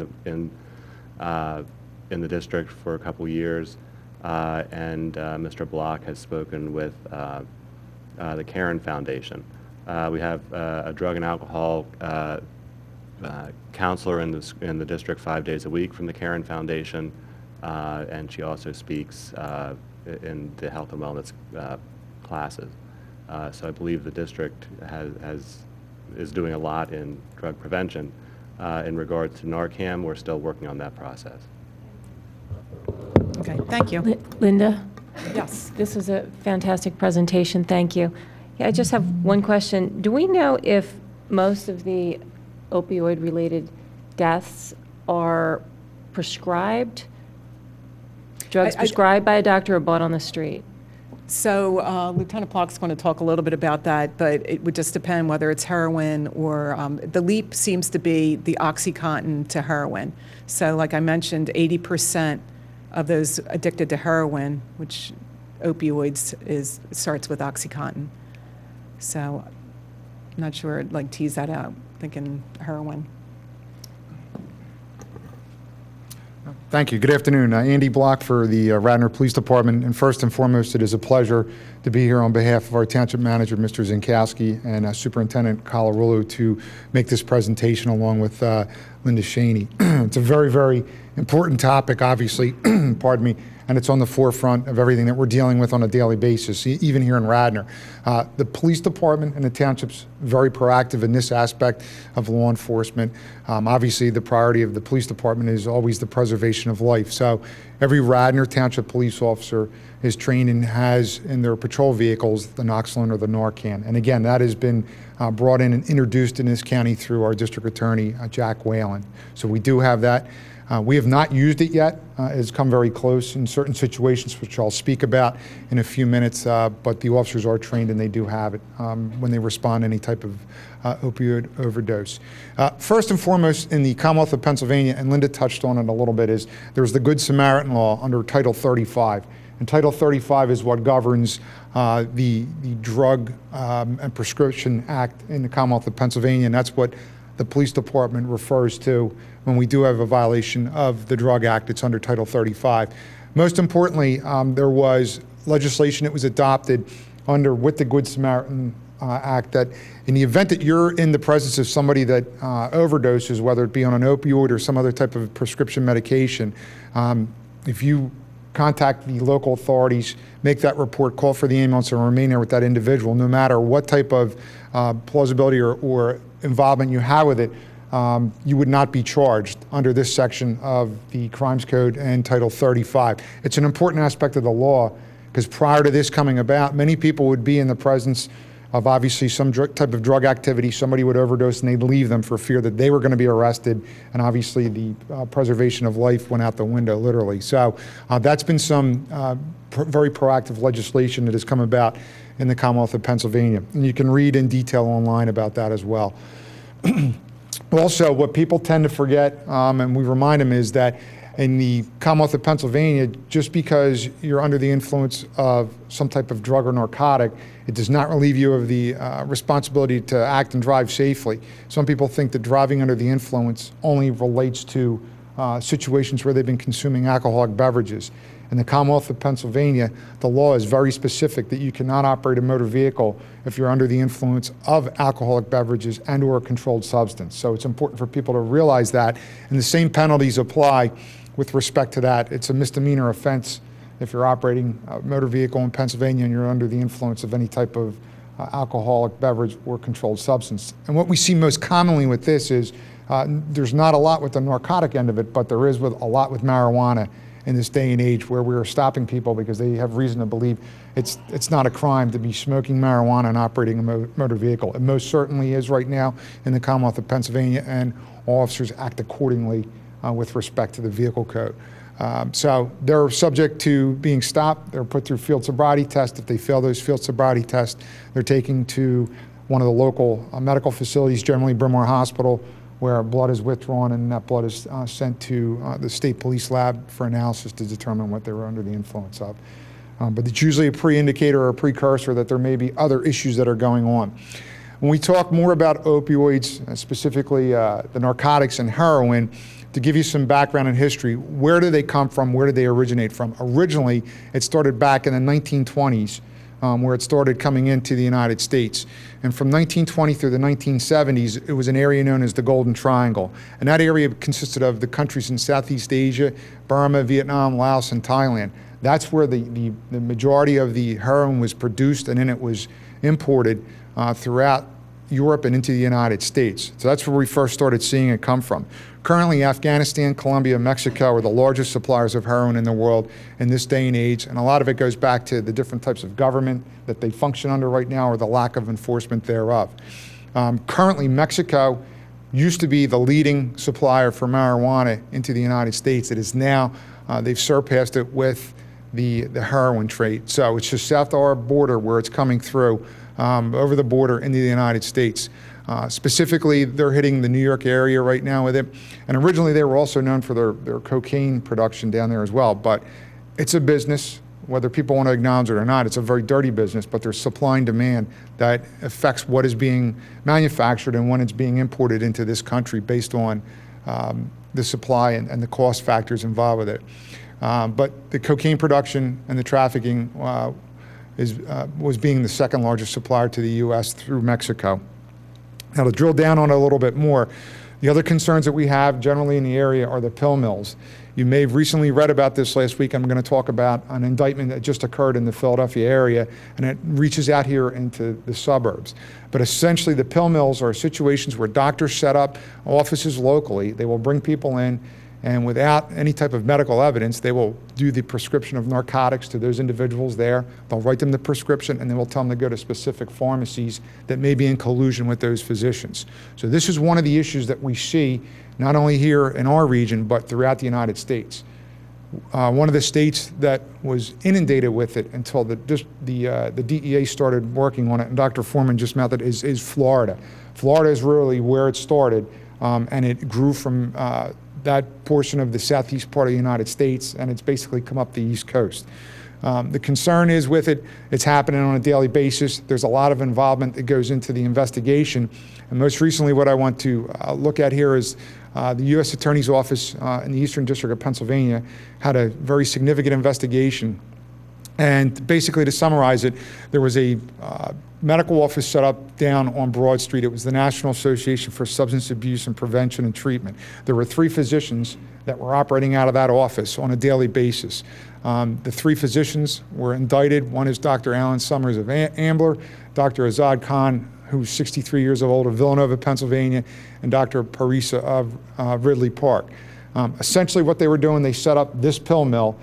the district for a couple years. And Mr. Block has spoken with the Karen Foundation. We have a drug and alcohol counselor in the district 5 days a week from the Karen Foundation, and she also speaks in the health and wellness classes. So I believe the district is doing a lot in drug prevention. In regards to Narcan, we're still working on that process. Okay, thank you. Linda, Yes. this was a fantastic presentation. Thank you. Yeah, I just have one question. Do we know if most of the opioid-related deaths are prescribed, drugs prescribed by a doctor or bought on the street? So Lieutenant Block's going to talk a little bit about that, but it would just depend whether it's heroin or the leap seems to be the OxyContin to heroin. So like I mentioned, 80% of those addicted to heroin, which opioids starts with OxyContin. So I'm not sure, I'd like tease that out, thinking heroin. Thank you. Good afternoon. Andy Block for the Radnor Police Department. And first and foremost, it is a pleasure to be here on behalf of our Township Manager, Mr. Zinkowski, and Superintendent Colorullo to make this presentation along with Linda Shaney. It's a very, very important topic, obviously, pardon me, and it's on the forefront of everything that we're dealing with on a daily basis, even here in Radnor. The police department and the township's very proactive in this aspect of law enforcement. Obviously, the priority of the police department is always the preservation of life. So every Radnor Township police officer is trained and has in their patrol vehicles the Noxolone or the Narcan. And again, that has been brought in and introduced in this county through our district attorney, Jack Whalen. So we do have that. We have not used it yet. It's come very close in certain situations, which I'll speak about in a few minutes, but the officers are trained and they do have it when they respond to any type of opioid overdose. First and foremost, in the Commonwealth of Pennsylvania, and Linda touched on it a little bit, is there's the Good Samaritan Law under Title 35. And Title 35 is what governs the Drug and Prescription Act in the Commonwealth of Pennsylvania, and that's what the police department refers to when we do have a violation of the Drug Act. It's under Title 35. Most importantly, there was legislation that was adopted with the Good Samaritan Act that in the event that you're in the presence of somebody that overdoses, whether it be on an opioid or some other type of prescription medication, if you contact the local authorities, make that report, call for the ambulance, and remain there with that individual, no matter what type of plausibility or involvement you have with it, you would not be charged under this section of the Crimes Code and Title 35. It's an important aspect of the law because prior to this coming about, many people would be in the presence of obviously some type of drug activity. Somebody would overdose and they'd leave them for fear that they were going to be arrested, and obviously the preservation of life went out the window, literally. So that's been some very proactive legislation that has come about in the Commonwealth of Pennsylvania. And you can read in detail online about that as well. Also, what people tend to forget, and we remind them, is that in the Commonwealth of Pennsylvania, just because you're under the influence of some type of drug or narcotic, it does not relieve you of the responsibility to act and drive safely. Some people think that driving under the influence only relates to situations where they've been consuming alcoholic beverages. In the Commonwealth of Pennsylvania, the law is very specific that you cannot operate a motor vehicle if you're under the influence of alcoholic beverages and or a controlled substance. So it's important for people to realize that, and the same penalties apply with respect to that. It's a misdemeanor offense if you're operating a motor vehicle in Pennsylvania and you're under the influence of any type of alcoholic beverage or controlled substance. And what we see most commonly with this is there's not a lot with the narcotic end of it, but there is a lot with marijuana in this day and age, where we're stopping people because they have reason to believe it's not a crime to be smoking marijuana and operating a motor vehicle. It most certainly is right now in the Commonwealth of Pennsylvania, and all officers act accordingly with respect to the vehicle code. So they're subject to being stopped. They're put through field sobriety tests. If they fail those field sobriety tests, they're taken to one of the local medical facilities, generally Bryn Mawr Hospital, where blood is withdrawn and that blood is sent to the state police lab for analysis to determine what they were under the influence of. But it's usually a pre-indicator or a precursor that there may be other issues that are going on. When we talk more about opioids, specifically the narcotics and heroin, to give you some background and history, where do they come from? Where did they originate from? Originally, it started back in the 1920s, where it started coming into the United States. And from 1920 through the 1970s, it was an area known as the Golden Triangle. And that area consisted of the countries in Southeast Asia, Burma, Vietnam, Laos, and Thailand. That's where the majority of the heroin was produced, and then it was imported throughout Europe and into the United States. So that's where we first started seeing it come from. Currently, Afghanistan, Colombia, and Mexico are the largest suppliers of heroin in the world in this day and age, and a lot of it goes back to the different types of government that they function under right now or the lack of enforcement thereof. Currently, Mexico used to be the leading supplier for marijuana into the United States. It is now, they've surpassed it with the heroin trade. So it's just south of our border where it's coming through over the border into the United States. Specifically, they're hitting the New York area right now with it. And originally, they were also known for their cocaine production down there as well. But it's a business. whether people want to acknowledge it or not, it's a very dirty business, but there's supply and demand that affects what is being manufactured and when it's being imported into this country based on the supply and the cost factors involved with it. But the cocaine production and the trafficking was being the second largest supplier to the U.S. through Mexico. Now, to drill down on it a little bit more, the other concerns that we have generally in the area are the pill mills. You may have recently read about this last week. I'm going to talk about an indictment that just occurred in the Philadelphia area, and it reaches out here into the suburbs. But essentially, the pill mills are situations where doctors set up offices locally. They will bring people in, and without any type of medical evidence, they will do the prescription of narcotics to those individuals there. They'll write them the prescription, and then we'll tell them to go to specific pharmacies that may be in collusion with those physicians. So this is one of the issues that we see not only here in our region, but throughout the United States. One of the states that was inundated with it until the DEA started working on it, and Dr. Foreman just mentioned it, is Florida. Florida is really where it started, and it grew from that portion of the southeast part of the United States, and it's basically come up the East Coast. The concern is with it, it's happening on a daily basis. There's a lot of involvement that goes into the investigation. And most recently, what I want to look at here is the U.S. Attorney's Office in the Eastern District of Pennsylvania had a very significant investigation. And basically, to summarize it, there was a medical office set up down on Broad Street. It was the National Association for Substance Abuse and Prevention and Treatment. There were 3 physicians that were operating out of that office on a daily basis. The 3 physicians were indicted. One is Dr. Alan Summers of Ambler, Dr. Azad Khan, who's 63 years old, of Villanova, Pennsylvania, and Dr. Parisa of Ridley Park. Essentially what they were doing, they set up this pill mill.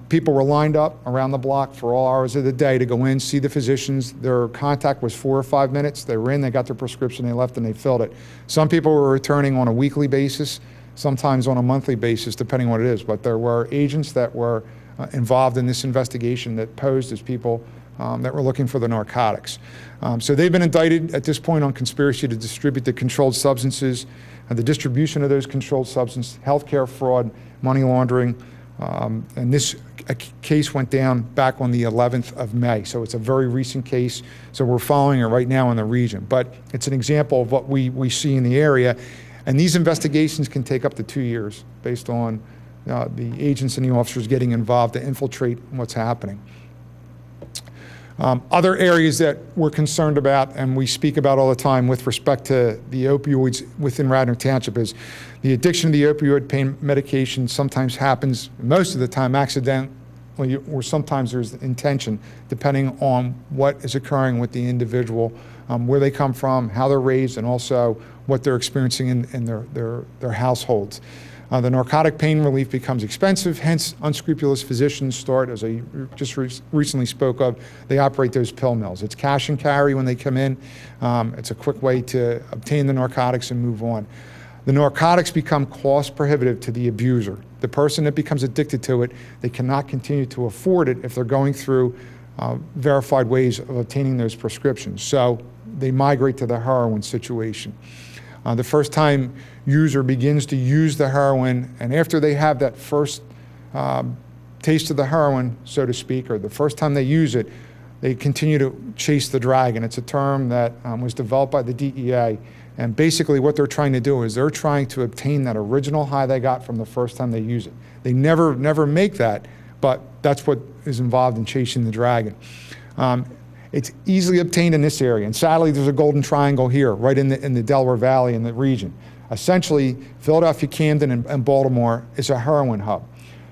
People were lined up around the block for all hours of the day to go in, see the physicians. Their contact was 4 or 5 minutes. They were in, they got their prescription, they left, and they filled it. Some people were returning on a weekly basis, sometimes on a monthly basis, depending on what it is. But there were agents that were involved in this investigation that posed as people that were looking for the narcotics. So they've been indicted at this point on conspiracy to distribute the controlled substances, the distribution of those controlled substances, healthcare fraud, money laundering. And this case went down back on the 11th of May. So it's a very recent case. So we're following it right now in the region. But it's an example of what we see in the area. And these investigations can take up to 2 years based on the agents and the officers getting involved to infiltrate what's happening. Other areas that we're concerned about and we speak about all the time with respect to the opioids within Radnor Township is the addiction to the opioid pain medication sometimes happens, most of the time accidentally, or sometimes there's intention, depending on what is occurring with the individual, where they come from, how they're raised, and also what they're experiencing in their households. The narcotic pain relief becomes expensive, hence unscrupulous physicians start, as I just recently spoke of, they operate those pill mills. It's cash and carry when they come in. It's a quick way to obtain the narcotics and move on. The narcotics become cost prohibitive to the abuser. The person that becomes addicted to it, they cannot continue to afford it if they're going through verified ways of obtaining those prescriptions. So they migrate to the heroin situation. The first time user begins to use the heroin, and after they have that first taste of the heroin, so to speak, or the first time they use it, they continue to chase the dragon. It's a term that was developed by the DEA, and basically what they're trying to do is they're trying to obtain that original high they got from the first time they use it. They never make that, but that's what is involved in chasing the dragon. It's easily obtained in this area, and sadly there's a golden triangle here, right in the Delaware Valley in the region. Essentially, Philadelphia, Camden, and Baltimore is a heroin hub.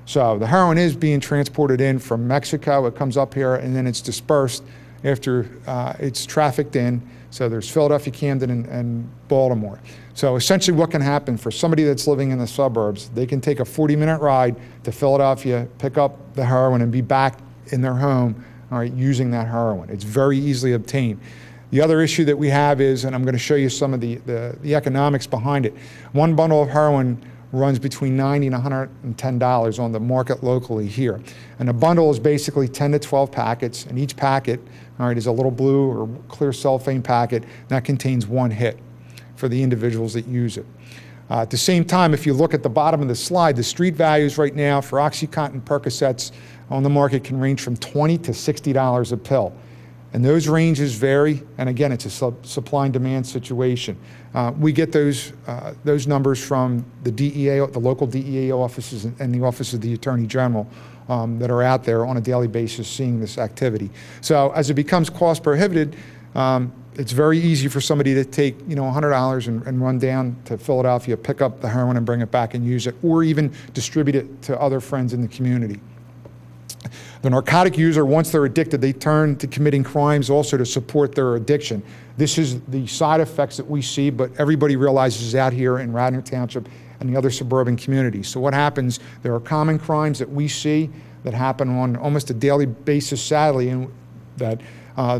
So the heroin is being transported in from Mexico, it comes up here, and then it's dispersed after it's trafficked in. So there's Philadelphia, Camden, and Baltimore. So essentially what can happen for somebody that's living in the suburbs, they can take a 40-minute ride to Philadelphia, pick up the heroin, and be back in their home, all right, using that heroin. It's very easily obtained. The other issue that we have is, and I'm going to show you some of the economics behind it. One bundle of heroin runs between $90 and $110 on the market locally here. And a bundle is basically 10 to 12 packets, and each packet, all right, is a little blue or clear cellophane packet that contains 1 hit for the individuals that use it. At the same time, if you look at the bottom of the slide, the street values right now for OxyContin, Percocets, on the market can range from $20 to $60 a pill. And those ranges vary, and again, it's a supply and demand situation. We get those numbers from the DEA, the local DEA offices and the Office of the Attorney General that are out there on a daily basis seeing this activity. So as it becomes cost prohibitive, it's very easy for somebody to take, $100 and run down to Philadelphia, pick up the heroin and bring it back and use it, or even distribute it to other friends in the community. The narcotic user, once they're addicted, they turn to committing crimes also to support their addiction. This is the side effects that we see, but everybody realizes out here in Radnor Township and the other suburban communities. So what happens, there are common crimes that we see that happen on almost a daily basis, sadly, and that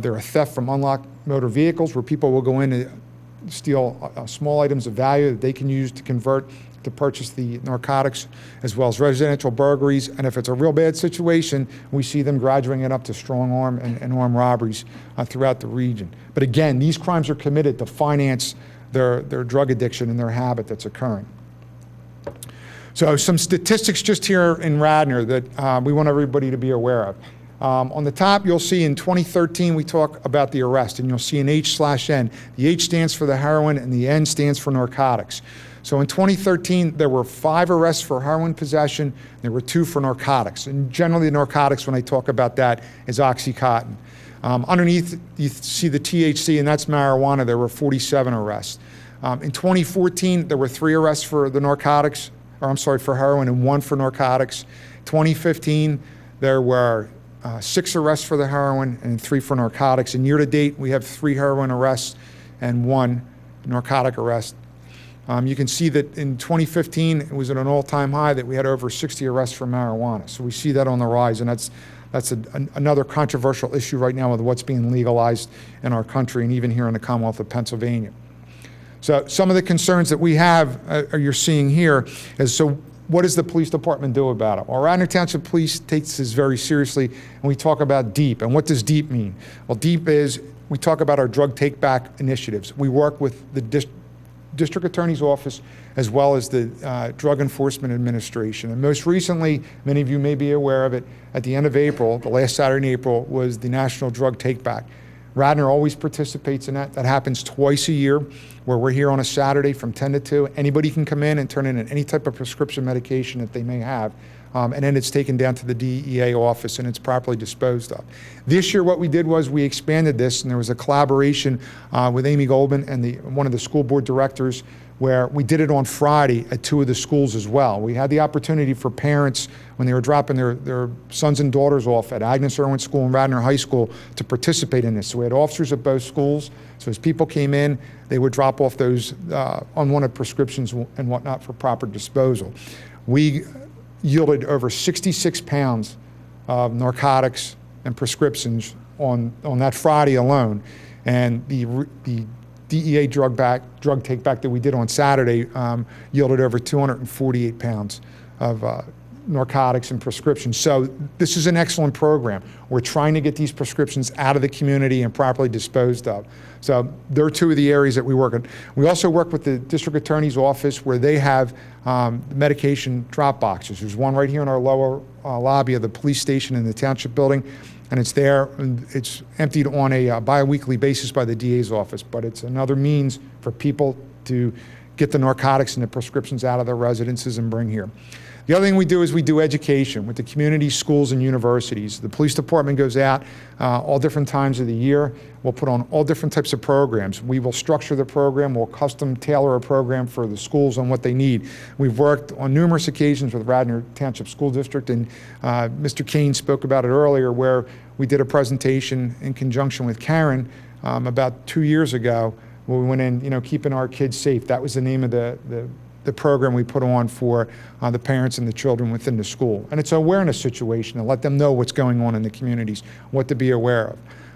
there are theft from unlocked motor vehicles where people will go in and steal small items of value that they can use to convert to purchase the narcotics, as well as residential burglaries. And if it's a real bad situation, we see them graduating it up to strong arm and armed robberies throughout the region. But again, these crimes are committed to finance their drug addiction and their habit that's occurring. So some statistics just here in Radnor that we want everybody to be aware of. On the top, you'll see in 2013, we talk about the arrest, and you'll see an H/N. The H stands for the heroin, and the N stands for narcotics. So in 2013, there were 5 arrests for heroin possession. There were 2 for narcotics. And generally, the narcotics, when I talk about that, is Oxycontin. Underneath, you see the THC, and that's marijuana. There were 47 arrests. In 2014, there were 3 arrests for the narcotics, for heroin, and 1 for narcotics. 2015, there were 6 arrests for the heroin and 3 for narcotics. And year to date, we have 3 heroin arrests and 1 narcotic arrest. You can see that in 2015, it was at an all-time high that we had over 60 arrests for marijuana. So we see that on the rise, and that's another controversial issue right now with what's being legalized in our country and even here in the Commonwealth of Pennsylvania. So some of the concerns that we have, you're seeing here, is so what does the police department do about it? Well, Radnor Township Police takes this very seriously, and we talk about DEEP. And what does DEEP mean? Well, DEEP is, we talk about our drug take-back initiatives. We work with the District Attorney's Office as well as the Drug Enforcement Administration. And most recently, many of you may be aware of it, at the end of April, the last Saturday in April, was the National Drug Take-Back. Radnor always participates in that. That happens twice a year, where we're here on a Saturday from 10 to 2. Anybody can come in and turn in any type of prescription medication that they may have. And then it's taken down to the DEA office and it's properly disposed of. This year what we did was we expanded this, and there was a collaboration with Amy Goldman and one of the school board directors, where we did it on Friday at 2 of the schools as well. We had the opportunity for parents, when they were dropping their sons and daughters off at Agnes Irwin School and Radnor High School, to participate in this. So we had officers at both schools. So as people came in, they would drop off those unwanted prescriptions and whatnot for proper disposal. We yielded over 66 pounds of narcotics and prescriptions on that Friday alone. And the DEA drug take-back that we did on Saturday yielded over 248 pounds of narcotics and prescriptions. So this is an excellent program. We're trying to get these prescriptions out of the community and properly disposed of. So there are 2 of the areas that we work on. We also work with the District Attorney's Office, where they have medication drop boxes. There's one right here in our lower lobby of the police station in the Township building, and it's there, and it's emptied on a bi-weekly basis by the DA's office, but it's another means for people to get the narcotics and the prescriptions out of their residences and bring here. The other thing we do is we do education with the community, schools, and universities. The police department goes out all different times of the year. We'll put on all different types of programs. We will structure the program. We'll custom tailor a program for the schools on what they need. We've worked on numerous occasions with Radnor Township School District, and Mr. Kane spoke about it earlier, where we did a presentation in conjunction with Karen about 2 years ago, where we went in, keeping our kids safe. That was the name of the program we put on for the parents and the children within the school. And it's an awareness situation to let them know what's going on in the communities, what to be aware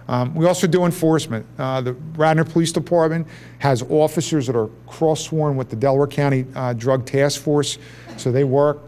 of. We also do enforcement. The Radnor Police Department has officers that are cross-sworn with the Delaware County Drug Task Force. So they work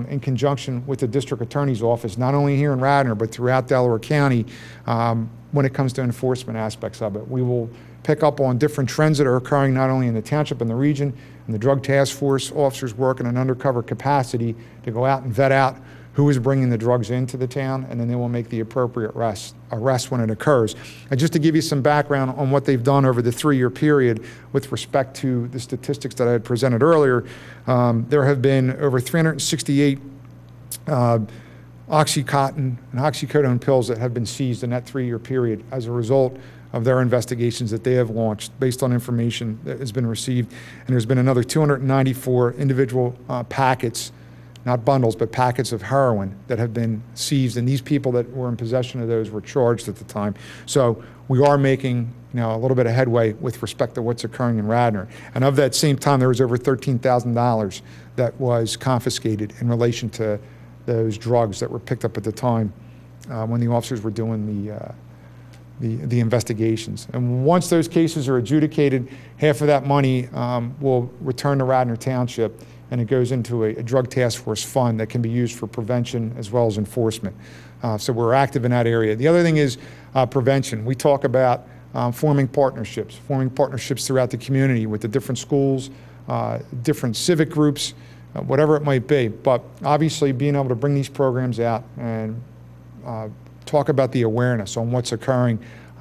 in conjunction with the District Attorney's Office, not only here in Radnor, but throughout Delaware County when it comes to enforcement aspects of it. We will pick up on different trends that are occurring not only in the township and the region, and the Drug Task Force officers work in an undercover capacity to go out and vet out who is bringing the drugs into the town, and then they will make the appropriate arrest when it occurs. And just to give you some background on what they've done over the 3-year period with respect to the statistics that I had presented earlier, there have been over 368 Oxycontin and oxycodone pills that have been seized in that 3-year period as a result of their investigations that they have launched based on information that has been received. And there's been another 294 individual packets, not bundles, but packets of heroin that have been seized. And these people that were in possession of those were charged at the time. So we are making a little bit of headway with respect to what's occurring in Radnor. And of that same time, there was over $13,000 that was confiscated in relation to those drugs that were picked up at the time when the officers were doing the investigations. And once those cases are adjudicated, half of that money will return to Radnor Township, and it goes into a drug task force fund that can be used for prevention as well as enforcement. So we're active in that area. The other thing is prevention. We talk about forming partnerships throughout the community with the different schools, different civic groups, whatever it might be. But obviously being able to bring these programs out and talk about the awareness on what's occurring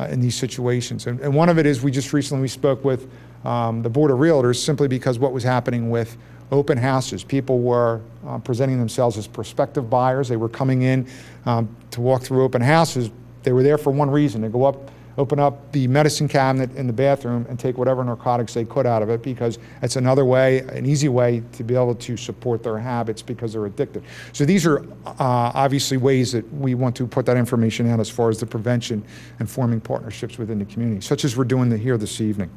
in these situations. And one of it is we just recently spoke with the Board of Realtors simply because what was happening with open houses. People were presenting themselves as prospective buyers. They were coming in to walk through open houses. They were there for one reason, to go up, open up the medicine cabinet in the bathroom and take whatever narcotics they could out of it, because it's another way, an easy way to be able to support their habits because they're addicted. So these are obviously ways that we want to put that information out as far as the prevention and forming partnerships within the community, such as we're doing here this evening.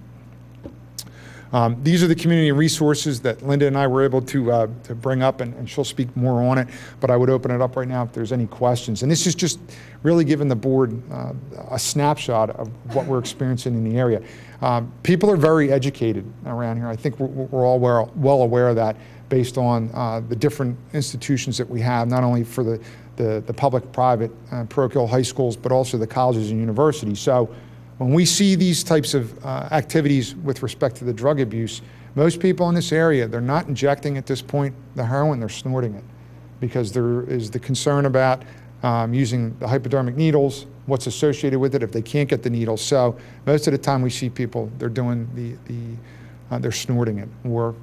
These are the community resources that Linda and I were able to bring up, and she'll speak more on it, but I would open it up right now if there's any questions. And this is just really giving the board a snapshot of what we're experiencing in the area. People are very educated around here. I think we're all well aware of that based on the different institutions that we have, not only for the public-private parochial high schools, but also the colleges and universities. So when we see these types of activities with respect to the drug abuse, most people in this area, they're not injecting at this point the heroin, they're snorting it, because there is the concern about using the hypodermic needles, what's associated with it if they can't get the needles. So most of the time we see people, they're doing they're snorting it or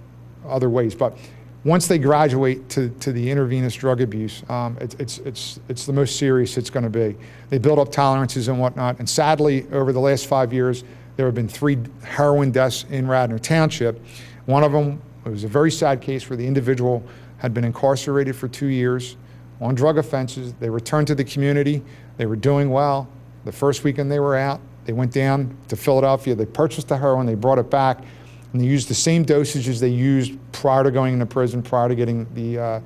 other ways. But once they graduate to the intravenous drug abuse, it's the most serious it's going to be. They build up tolerances and whatnot. And sadly, over the last 5 years, there have been 3 heroin deaths in Radnor Township. One of them, it was a very sad case where the individual had been incarcerated for 2 years on drug offenses. They returned to the community. They were doing well. The first weekend they were out, they went down to Philadelphia. They purchased the heroin. They brought it back. And they used the same dosages they used prior to going into prison, prior to getting the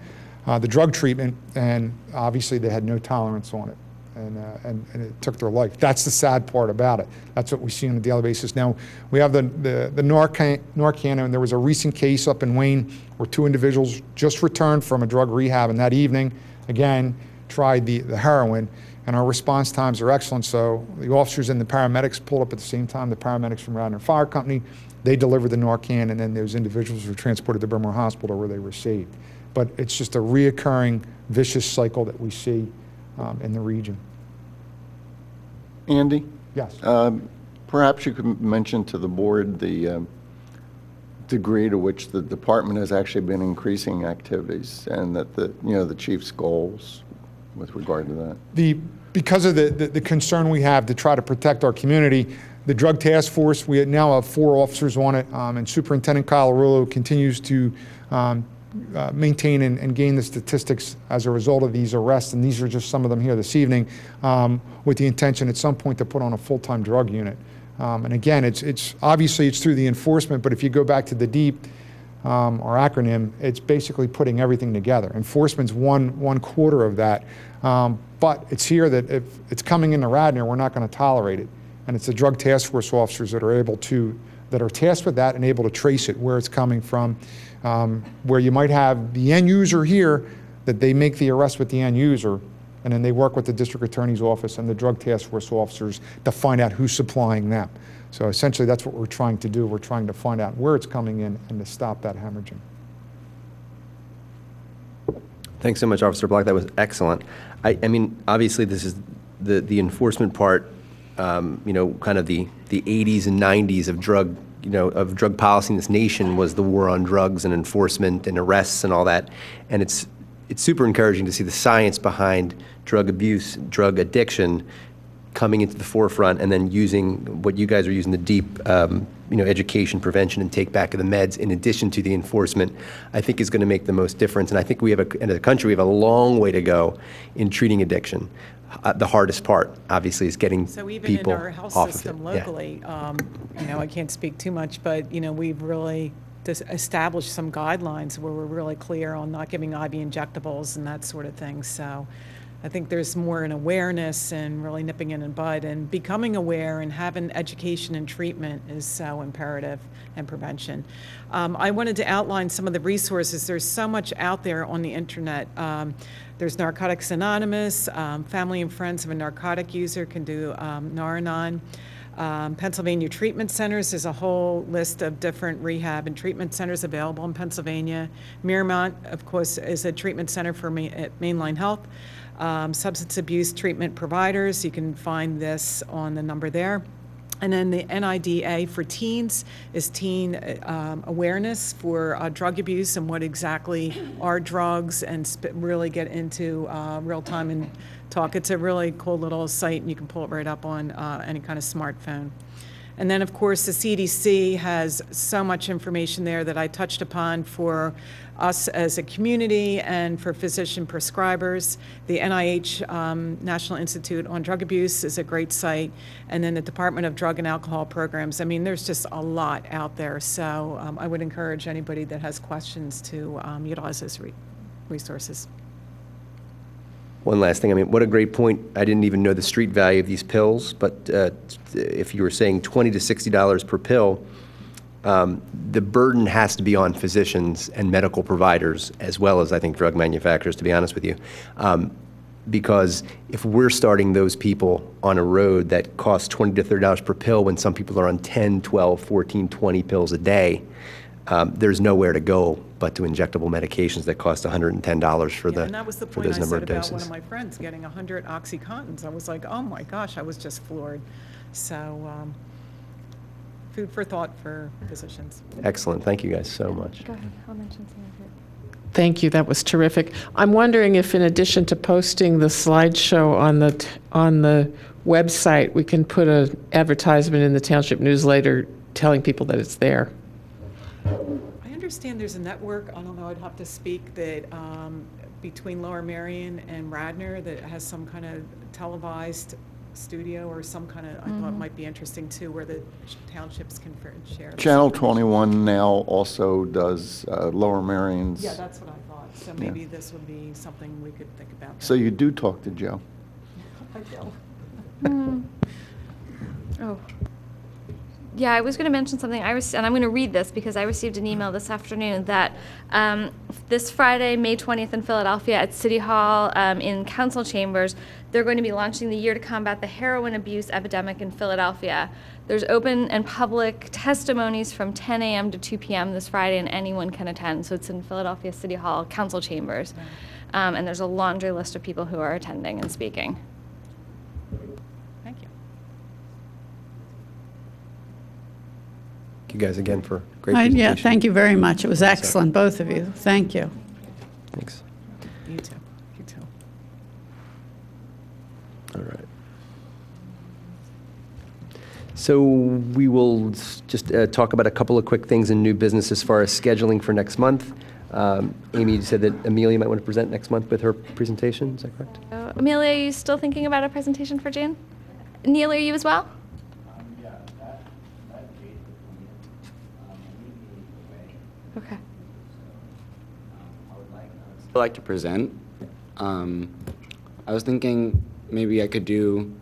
drug treatment, and obviously they had no tolerance on it, and it took their life. That's the sad part about it. That's what we see on a daily basis. Now, we have the Narcan, and there was a recent case up in Wayne where 2 individuals just returned from a drug rehab, and that evening, again, tried the heroin, and our response times are excellent. So the officers and the paramedics pulled up at the same time, the paramedics from Radnor Fire Company. They delivered the Narcan, and then those individuals were transported to Bryn Mawr Hospital where they were saved. But it's just a reoccurring vicious cycle that we see in the region. Andy? Yes. Perhaps you could mention to the board the degree to which the department has actually been increasing activities, and that the chief's goals with regard to that. Because of the concern we have to try to protect our community, the drug task force, we now have 4 officers on it, and Superintendent Colarulo continues to maintain and gain the statistics as a result of these arrests, and these are just some of them here this evening, with the intention at some point to put on a full-time drug unit. And again, it's obviously it's through the enforcement, but if you go back to the DEEP, our acronym, it's basically putting everything together. Enforcement's one quarter of that, but it's here that if it's coming into Radnor, we're not going to tolerate it. And it's the drug task force officers that are tasked with that and able to trace it, where it's coming from, where you might have the end user here, that they make the arrest with the end user, and then they work with the district attorney's office and the drug task force officers to find out who's supplying them. So essentially that's what we're trying to do. We're trying to find out where it's coming in and to stop that hemorrhaging. Thanks so much, Officer Block. That was excellent. I mean, obviously, this is the enforcement part, kind of the 80s and 90s of drug policy in this nation was the war on drugs and enforcement and arrests and all that. And it's super encouraging to see the science behind drug abuse, drug addiction coming into the forefront, and then using what you guys are using, the deep education, prevention, and take back of the meds in addition to the enforcement, I think is going to make the most difference. And I think we have, in the country, we have a long way to go in treating addiction. The hardest part, obviously, is getting So even people in our health off system of it. Yeah. locally, I can't speak too much, but, we've really established some guidelines where we're really clear on not giving IV injectables and that sort of thing. So I think there's more an awareness and really nipping it in the bud, and becoming aware and having education and treatment is so imperative, and prevention. I wanted to outline some of the resources. There's so much out there on the internet. There's Narcotics Anonymous. Family and friends of a narcotic user can do Nar-Anon. Pennsylvania Treatment Centers, there's a whole list of different rehab and treatment centers available in Pennsylvania. Miramont, of course, is a treatment center for Mainline Health. Substance abuse treatment providers, you can find this on the number there. And then the NIDA for teens is teen awareness for drug abuse and what exactly are drugs, and really get into real time and talk. It's a really cool little site, and you can pull it right up on any kind of smartphone. And then, of course, the CDC has so much information there that I touched upon for us as a community and for physician prescribers. The NIH, National Institute on Drug Abuse, is a great site. And then the Department of Drug and Alcohol Programs. I mean, there's just a lot out there. So I would encourage anybody that has questions to utilize those resources. One last thing, I mean, what a great point. I didn't even know the street value of these pills, but if you were saying $20 to $60 per pill, the burden has to be on physicians and medical providers, as well as, I think, drug manufacturers, to be honest with you. Because if we're starting those people on a road that costs $20 to $30 per pill when some people are on 10, 12, 14, 20 pills a day, there's nowhere to go but to injectable medications that cost $110 for And that was the for point those I number said of about doses. one of my friends getting 100 OxyContins. I was like, oh my gosh, I was just floored. So food for thought for physicians. Excellent. Thank you guys so much. Go ahead, I'll mention something too. Thank you, that was terrific. I'm wondering if, in addition to posting the slideshow on the website, we can put an advertisement in the Township newsletter telling people that it's there. I understand there's a network, I don't know, I'd have to speak, that between Lower Merion and Radnor that has some kind of televised studio or some kind of, I thought might be interesting too, where the townships can share. Channel 21 now also does Lower Merion's. Yeah, that's what I thought. So maybe this would be something we could think about. So you do talk to Joe? I do. Oh. Yeah, I was going to mention something. And I'm going to read this because I received an email this afternoon that this Friday, May 20th in Philadelphia at City Hall in council chambers, they're going to be launching the Year to Combat the Heroin Abuse Epidemic in Philadelphia. There's open and public testimonies from 10 a.m. to 2 p.m. this Friday, and anyone can attend. So it's in Philadelphia City Hall council chambers. And there's a laundry list of people who are attending and speaking. Thank you. Thank you guys again for a great presentation. Yeah, thank you very much. It was excellent, both of you. Thank you. Thanks. You too. You too. All right. So we will just talk about a couple of quick things in new business as far as scheduling for next month. Amy, you said that Amelia might want to present next month with her presentation. Is that correct? Amelia, are you still thinking about a presentation for June? Neil, are you as well? Yeah, that date away. Okay. I'd like to present. I was thinking maybe I could do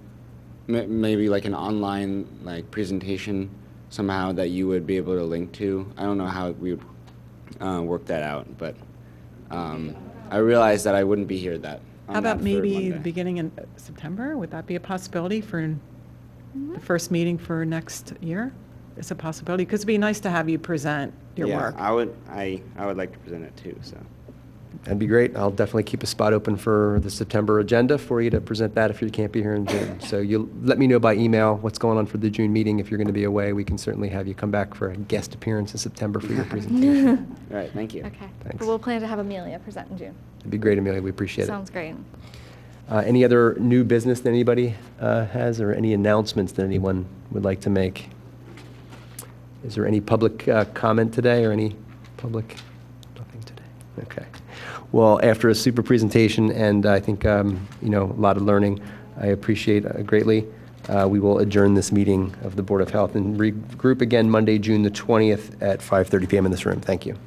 maybe like an online presentation somehow that you would be able to link to. I don't know how we would work that out, but I realized that I wouldn't be here How about maybe the Monday. beginning in September? Would that be a possibility for the first meeting for next year? It's a possibility, because it'd be nice to have you present your Yeah, work. I would like to present it too. So That'd be great. I'll definitely keep a spot open for the September agenda for you to present that if you can't be here in June. So you'll let me know by email what's going on for the June meeting. If you're going to be away, we can certainly have you come back for a guest appearance in September for your presentation. All right, thank you. Okay. Thanks. But we'll plan to have Amelia present in June. It'd be great, Amelia. We appreciate Sounds great. it. Any other new business that anybody has, or any announcements that anyone would like to make? Is there any public comment today, or any public? Nothing today. Okay. Well, after a super presentation and I think, a lot of learning, I appreciate greatly. We will adjourn this meeting of the Board of Health and regroup again Monday, June the 20th at 5:30 p.m. in this room. Thank you.